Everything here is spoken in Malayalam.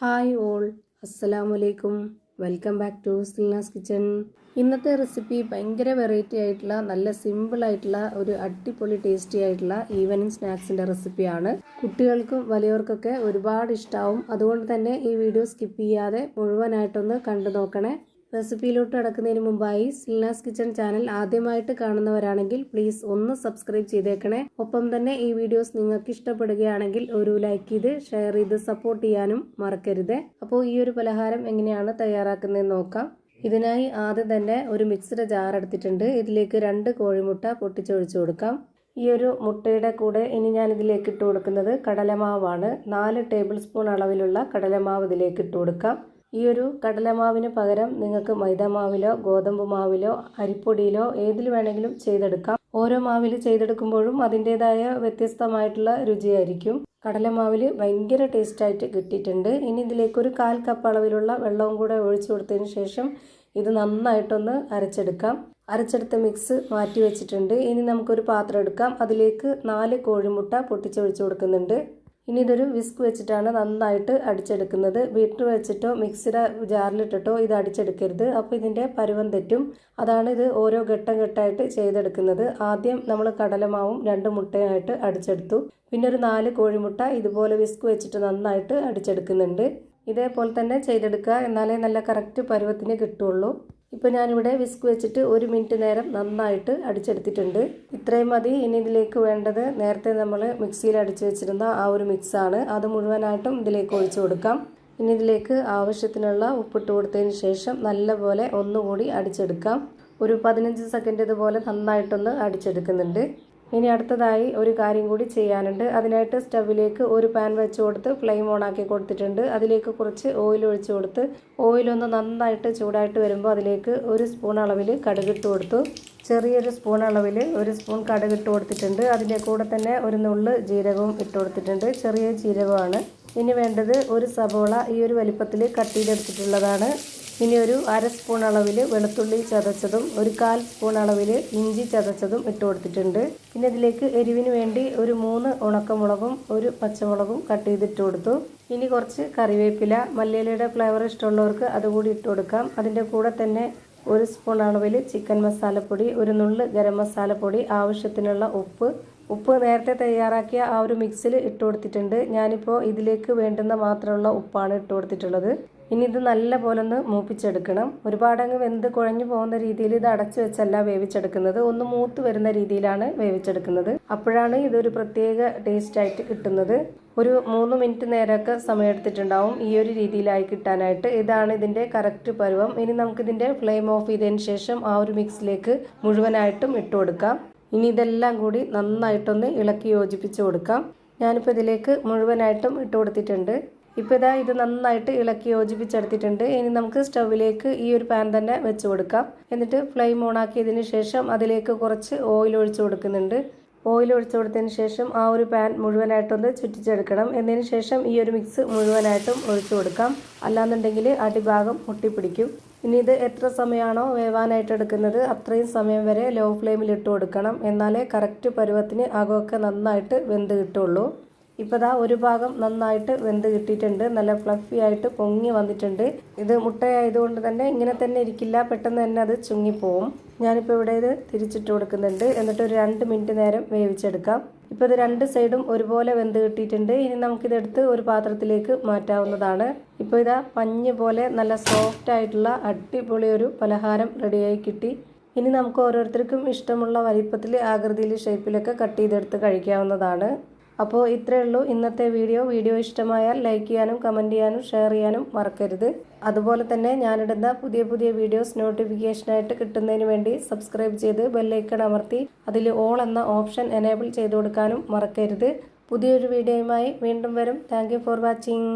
ഹായ് ഓൾ, അസ്സലാമലൈക്കും. Welcome back to Silnas kitchen. ഇന്നത്തെ റെസിപ്പി ഭയങ്കര വെറൈറ്റി ആയിട്ടുള്ള നല്ല സിമ്പിൾ ആയിട്ടുള്ള ഒരു അടിപൊളി ടേസ്റ്റി ആയിട്ടുള്ള ഈവനിങ് സ്നാക്സിൻ്റെ റെസിപ്പിയാണ്. കുട്ടികൾക്കും വലിയവർക്കൊക്കെ ഒരുപാട് ഇഷ്ടമാവും. അതുകൊണ്ട് തന്നെ ഈ വീഡിയോ സ്കിപ്പ് ചെയ്യാതെ മുഴുവനായിട്ടൊന്ന് കണ്ടു നോക്കണേ. റെസിപ്പിയിലോട്ട് കിടക്കുന്നതിന് മുമ്പായി സിൽനാസ് കിച്ചൺ ചാനൽ ആദ്യമായിട്ട് കാണുന്നവരാണെങ്കിൽ പ്ലീസ് ഒന്ന് സബ്സ്ക്രൈബ് ചെയ്തേക്കണേ. ഒപ്പം തന്നെ ഈ വീഡിയോസ് നിങ്ങൾക്ക് ഇഷ്ടപ്പെടുകയാണെങ്കിൽ ഒരു ലൈക്ക് ചെയ്ത് ഷെയർ ചെയ്ത് സപ്പോർട്ട് ചെയ്യാനും മറക്കരുത്. അപ്പോൾ ഈ ഒരു പലഹാരം എങ്ങനെയാണ് തയ്യാറാക്കുന്നതെന്ന് നോക്കാം. ഇതിനായി ആദ്യം തന്നെ ഒരു മിക്സിയുടെ ജാർ എടുത്തിട്ടുണ്ട്. ഇതിലേക്ക് 2 കോഴിമുട്ട പൊട്ടിച്ചൊഴിച്ചു കൊടുക്കാം. ഈ ഒരു മുട്ടയുടെ കൂടെ ഇനി ഞാൻ ഇതിലേക്ക് ഇട്ട് കൊടുക്കുന്നത് കടലമാവാണ്. 4 ടേബിൾ സ്പൂൺ അളവിലുള്ള കടലമാവ് ഇതിലേക്ക് ഇട്ട് കൊടുക്കാം. ഈ ഒരു കടലമാവിന് പകരം നിങ്ങൾക്ക് മൈദാമാവിലോ ഗോതമ്പ് മാവിലോ അരിപ്പൊടിയിലോ ഏതിൽ വേണമെങ്കിലും ചെയ്തെടുക്കാം. ഓരോ മാവിൽ ചെയ്തെടുക്കുമ്പോഴും അതിൻ്റെതായ വ്യത്യസ്തമായിട്ടുള്ള രുചിയായിരിക്കും. കടലമാവിൽ ഭയങ്കര ടേസ്റ്റായിട്ട് കിട്ടിയിട്ടുണ്ട്. ഇനി ഇതിലേക്കൊരു 1/4 കപ്പ് അളവിലുള്ള വെള്ളവും കൂടെ ഒഴിച്ചു കൊടുത്തതിന് ശേഷം ഇത് നന്നായിട്ടൊന്ന് അരച്ചെടുക്കാം. അരച്ചെടുത്ത മിക്സ് മാറ്റി വെച്ചിട്ടുണ്ട്. ഇനി നമുക്കൊരു പാത്രം എടുക്കാം. അതിലേക്ക് 4 കോഴിമുട്ട പൊട്ടിച്ചൊഴിച്ചു കൊടുക്കുന്നുണ്ട്. ഇനി ഇതൊരു വിസ്ക് വെച്ചിട്ടാണ് നന്നായിട്ട് അടിച്ചെടുക്കുന്നത്. ബീറ്റർ വെച്ചിട്ടോ മിക്സിയുടെ ജാറിലിട്ടിട്ടോ ഇത് അടിച്ചെടുക്കരുത്. അപ്പോൾ ഇതിൻ്റെ പരുവം തെറ്റും. അതാണ് ഇത് ഓരോ ഘട്ടമായിട്ട് ചെയ്തെടുക്കുന്നത്. ആദ്യം നമ്മൾ കടലമാവും 2 മുട്ടയായിട്ട് അടിച്ചെടുത്തു. പിന്നെ ഒരു 4 കോഴിമുട്ട ഇതുപോലെ വിസ്ക് വെച്ചിട്ട് നന്നായിട്ട് അടിച്ചെടുക്കുന്നുണ്ട്. ഇതേപോലെ തന്നെ ചെയ്തെടുക്കുക, എന്നാലേ നല്ല കറക്റ്റ് പരുവത്തിന് കിട്ടുള്ളൂ. ഇപ്പോൾ ഞാനിവിടെ വിസ്ക് വെച്ചിട്ട് 1 മിനിറ്റ് നേരം നന്നായിട്ട് അടിച്ചെടുത്തിട്ടുണ്ട്. ഇത്രയും മതി. ഇനി ഇതിലേക്ക് വേണ്ടത് നേരത്തെ നമ്മൾ മിക്സിയിൽ അടിച്ചു വെച്ചിരുന്ന ആ ഒരു മിക്സാണ്. അത് മുഴുവനായിട്ടും ഇതിലേക്ക് ഒഴിച്ചു കൊടുക്കാം. ഇനി ഇതിലേക്ക് ആവശ്യത്തിനുള്ള ഉപ്പിട്ട് കൊടുത്തതിന് ശേഷം നല്ലപോലെ ഒന്നുകൂടി അടിച്ചെടുക്കാം. ഒരു 15 സെക്കൻഡ് ഇതുപോലെ നന്നായിട്ടൊന്ന് അടിച്ചെടുക്കുന്നുണ്ട്. ഇനി അടുത്തതായി ഒരു കാര്യം കൂടി ചെയ്യാനുണ്ട്. അതിനായിട്ട് സ്റ്റവിലേക്ക് ഒരു പാൻ വെച്ച് കൊടുത്ത് ഫ്ലെയിം ഓൺ ആക്കി കൊടുത്തിട്ടുണ്ട്. അതിലേക്ക് കുറച്ച് ഓയിൽ ഒഴിച്ച് കൊടുത്ത് ഓയിലൊന്ന് നന്നായിട്ട് ചൂടായിട്ട് വരുമ്പോൾ അതിലേക്ക് 1 സ്പൂൺ അളവിൽ കടുകിട്ട് കൊടുത്തു. ചെറിയൊരു സ്പൂൺ അളവിൽ 1 സ്പൂൺ കടുകിട്ട് കൊടുത്തിട്ടുണ്ട്. അതിൻ്റെ കൂടെ തന്നെ ഒരു നുള്ള് ജീരകവും ഇട്ട് കൊടുത്തിട്ടുണ്ട്. ചെറിയ ജീരകമാണ്. ഇനി വേണ്ടത് ഒരു സബോള ഈ ഒരു വലിപ്പത്തിൽ കട്ട് ചെയ്തെടുത്തിട്ടുള്ളതാണ്. ഇനി ഒരു 1/2 സ്പൂൺ അളവിൽ വെളുത്തുള്ളി ചതച്ചതും 1/4 സ്പൂൺ അളവിൽ ഇഞ്ചി ചതച്ചതും ഇട്ട് കൊടുത്തിട്ടുണ്ട്. പിന്നെ ഇതിലേക്ക് എരിവിന് വേണ്ടി ഒരു 3 ഉണക്കമുളകും 1 പച്ചമുളകും കട്ട് ചെയ്തിട്ട് കൊടുത്തു. ഇനി കുറച്ച് കറിവേപ്പില, മല്ലിയിലയുടെ ഫ്ലേവർ ഇഷ്ടമുള്ളവർക്ക് അതുകൂടി ഇട്ട് കൊടുക്കാം. അതിൻ്റെ കൂടെ തന്നെ 1 സ്പൂൺ അളവിൽ ചിക്കൻ മസാലപ്പൊടി, ഒരു നുള്ള് ഗരം മസാലപ്പൊടി, ആവശ്യത്തിനുള്ള ഉപ്പ് നേരത്തെ തയ്യാറാക്കിയ ആ ഒരു മിക്സിൽ ഇട്ട് കൊടുത്തിട്ടുണ്ട്. ഞാനിപ്പോൾ ഇതിലേക്ക് വേണ്ടുന്ന മാത്രമുള്ള ഉപ്പാണ് ഇട്ട് കൊടുത്തിട്ടുള്ളത്. ഇനി ഇത് നല്ല പോലെ ഒന്ന് മൂപ്പിച്ചെടുക്കണം. ഒരുപാടങ്ങ് വെന്ത് കുഴഞ്ഞു പോകുന്ന രീതിയിൽ ഇത് അടച്ചു വെച്ചല്ല വേവിച്ചെടുക്കുന്നത്. ഒന്ന് മൂത്ത് വരുന്ന രീതിയിലാണ് വേവിച്ചെടുക്കുന്നത്. അപ്പോഴാണ് ഇതൊരു പ്രത്യേക ടേസ്റ്റായിട്ട് കിട്ടുന്നത്. ഒരു 3 മിനിറ്റ് നേരമൊക്കെ സമയമെടുത്തിട്ടുണ്ടാവും ഈ ഒരു രീതിയിലായി കിട്ടാനായിട്ട്. ഇതാണ് ഇതിൻ്റെ കറക്റ്റ് പരുവം. ഇനി നമുക്കിതിൻ്റെ ഫ്ലെയിം ഓഫ് ചെയ്തതിന് ശേഷം ആ ഒരു മിക്സിലേക്ക് മുഴുവനായിട്ടും ഇട്ട് കൊടുക്കാം. ഇനി ഇതെല്ലാം കൂടി നന്നായിട്ടൊന്ന് ഇളക്കി യോജിപ്പിച്ച് കൊടുക്കാം. ഞാനിപ്പോൾ ഇതിലേക്ക് മുഴുവനായിട്ടും ഇട്ട് കൊടുത്തിട്ടുണ്ട്. ഇപ്പോൾ ഇത് നന്നായിട്ട് ഇളക്കി യോജിപ്പിച്ചെടുത്തിട്ടുണ്ട്. ഇനി നമുക്ക് സ്റ്റൗവിലേക്ക് ഈ ഒരു പാൻ തന്നെ വെച്ച് കൊടുക്കാം. എന്നിട്ട് ഫ്ലെയിം ഓൺ ആക്കിയതിന് ശേഷം അതിലേക്ക് കുറച്ച് ഓയിൽ ഒഴിച്ച് കൊടുക്കുന്നുണ്ട്. ഓയിൽ ഒഴിച്ചു കൊടുത്തതിന് ശേഷം ആ ഒരു പാൻ മുഴുവനായിട്ടൊന്ന് ചുറ്റിച്ചെടുക്കണം. എന്നതിന് ശേഷം ഈ ഒരു മിക്സ് മുഴുവനായിട്ടും ഒഴിച്ചു കൊടുക്കാം. അല്ലാന്നുണ്ടെങ്കിൽ അടിഭാഗം ഒട്ടിപ്പിടിക്കും. ഇനി ഇത് എത്ര സമയമാണോ വേവാനായിട്ട് എടുക്കുന്നത് അത്രയും സമയം വരെ ലോ ഫ്ലെയിമിൽ ഇട്ട് കൊടുക്കണം. എന്നാലേ കറക്റ്റ് പരുവത്തിന് അകമൊക്കെ നന്നായിട്ട് വെന്ത് കിട്ടുള്ളൂ. ഇപ്പോൾ ഒരു ഭാഗം നന്നായിട്ട് വെന്ത് കിട്ടിയിട്ടുണ്ട്. നല്ല ഫ്ലഫി ആയിട്ട് പൊങ്ങി വന്നിട്ടുണ്ട്. ഇത് മുട്ടയായതുകൊണ്ട് തന്നെ ഇങ്ങനെ തന്നെ ഇരിക്കില്ല, പെട്ടെന്ന് തന്നെ അത് ചുങ്ങിപ്പോവും. ഞാനിപ്പോൾ ഇവിടെ ഇത് തിരിച്ചിട്ട് കൊടുക്കുന്നുണ്ട്. എന്നിട്ട് ഒരു 2 മിനിറ്റ് നേരം വേവിച്ചെടുക്കാം. ഇപ്പോൾ ഇത് 2 സൈഡും ഒരുപോലെ വെന്ത് കിട്ടിയിട്ടുണ്ട്. ഇനി നമുക്കിതെടുത്ത് ഒരു പാത്രത്തിലേക്ക് മാറ്റാവുന്നതാണ്. ഇപ്പോൾ പഞ്ഞ് പോലെ നല്ല സോഫ്റ്റ് ആയിട്ടുള്ള അടിപൊളി ഒരു പലഹാരം റെഡിയായി കിട്ടി. ഇനി നമുക്ക് ഓരോരുത്തർക്കും ഇഷ്ടമുള്ള വലിപ്പത്തിൽ, ആകൃതിയിൽ, ഷേപ്പിലൊക്കെ കട്ട് ചെയ്തെടുത്ത് കഴിക്കാവുന്നതാണ്. അപ്പോൾ ഇത്രയേ ഉള്ളൂ ഇന്നത്തെ വീഡിയോ ഇഷ്ടമായാൽ ലൈക്ക് ചെയ്യാനും കമൻറ്റ് ചെയ്യാനും ഷെയർ ചെയ്യാനും മറക്കരുത്. അതുപോലെ തന്നെ ഞാനിടുന്ന പുതിയ വീഡിയോസ് നോട്ടിഫിക്കേഷനായിട്ട് കിട്ടുന്നതിന് വേണ്ടി സബ്സ്ക്രൈബ് ചെയ്ത് ബെല്ലൈക്കൺ അമർത്തി അതിൽ ഓൾ എന്ന ഓപ്ഷൻ എനേബിൾ ചെയ്ത് കൊടുക്കാനും മറക്കരുത്. പുതിയൊരു വീഡിയോയുമായി വീണ്ടും വരും. Thank you for watching.